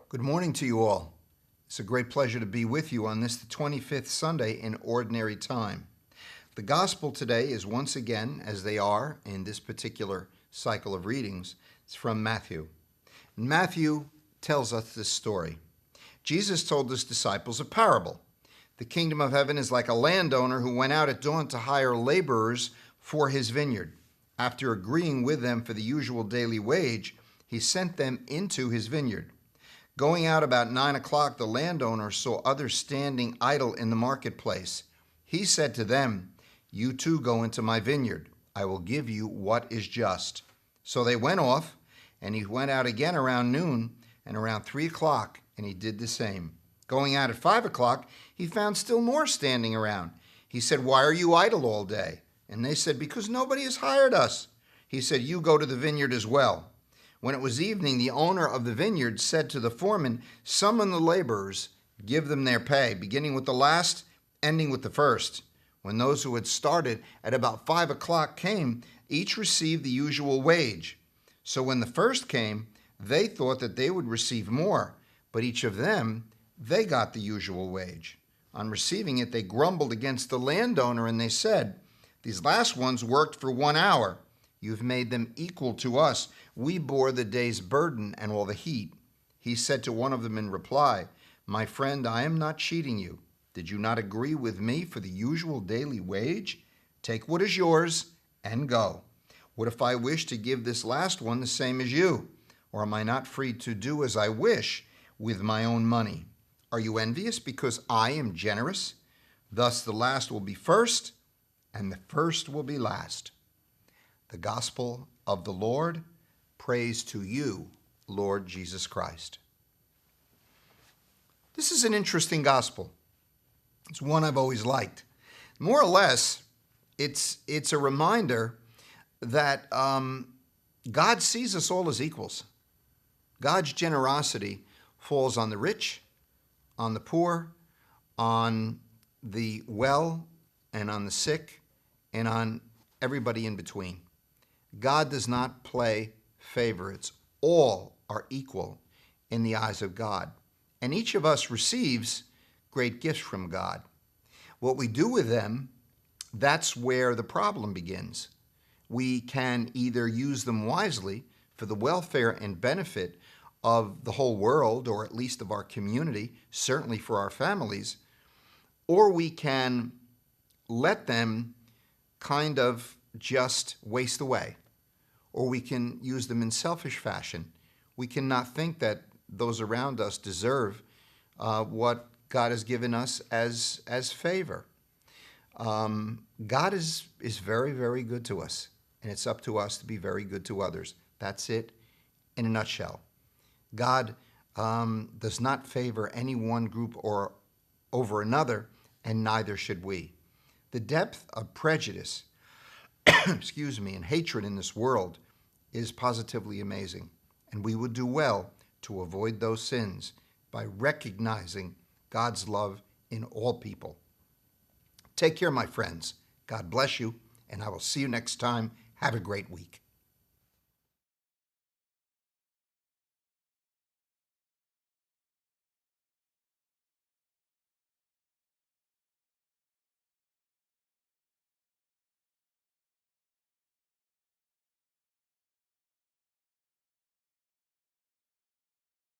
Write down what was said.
Good morning to you all. It's a great pleasure to be with you on this, the 25th Sunday in Ordinary Time. The Gospel today is once again, as they are in this particular cycle of readings, it's from Matthew. And Matthew tells us this story. Jesus told his disciples a parable. The kingdom of heaven is like a landowner who went out at dawn to hire laborers for his vineyard. After agreeing with them for the usual daily wage, he sent them into his vineyard. Going out about 9 o'clock, the landowner saw others standing idle in the marketplace. He said to them, "You too go into my vineyard. I will give you what is just." So they went off, and he went out again around noon and around 3 o'clock, and he did the same. Going out at 5 o'clock, he found still more standing around. He said, "Why are you idle all day?" And they said, "Because nobody has hired us." He said, "You go to the vineyard as well." When it was evening, the owner of the vineyard said to the foreman, "Summon the laborers, give them their pay, beginning with the last, ending with the first." When those who had started at about 5 o'clock came, each received the usual wage. So when the first came, they thought that they would receive more, but each of them, they got the usual wage. On receiving it, they grumbled against the landowner, and they said, "These last ones worked for 1 hour. You've made them equal to us. We bore the day's burden and all the heat." He said to one of them in reply, "My friend, I am not cheating you. Did you not agree with me for the usual daily wage? Take what is yours and go. What if I wish to give this last one the same as you? Or am I not free to do as I wish with my own money? Are you envious because I am generous? Thus the last will be first, and the first will be last." The Gospel of the Lord. Praise to you, Lord Jesus Christ. This is an interesting gospel. It's one I've always liked. More or less, it's a reminder that God sees us all as equals. God's generosity falls on the rich, on the poor, on the well, and on the sick, and on everybody in between. God does not play favorites. All are equal in the eyes of God. And each of us receives great gifts from God. What we do with them, that's where the problem begins. We can either use them wisely for the welfare and benefit of the whole world, or at least of our community, certainly for our families, or we can let them kind of just waste away, or we can use them in selfish fashion. We cannot think that those around us deserve what God has given us as favor. God is very, very good to us, and it's up to us to be very good to others. That's it in a nutshell. God does not favor any one group or over another, and neither should we. The depth of prejudice and hatred in this world is positively amazing. And we would do well to avoid those sins by recognizing God's love in all people. Take care, my friends. God bless you, and I will see you next time. Have a great week.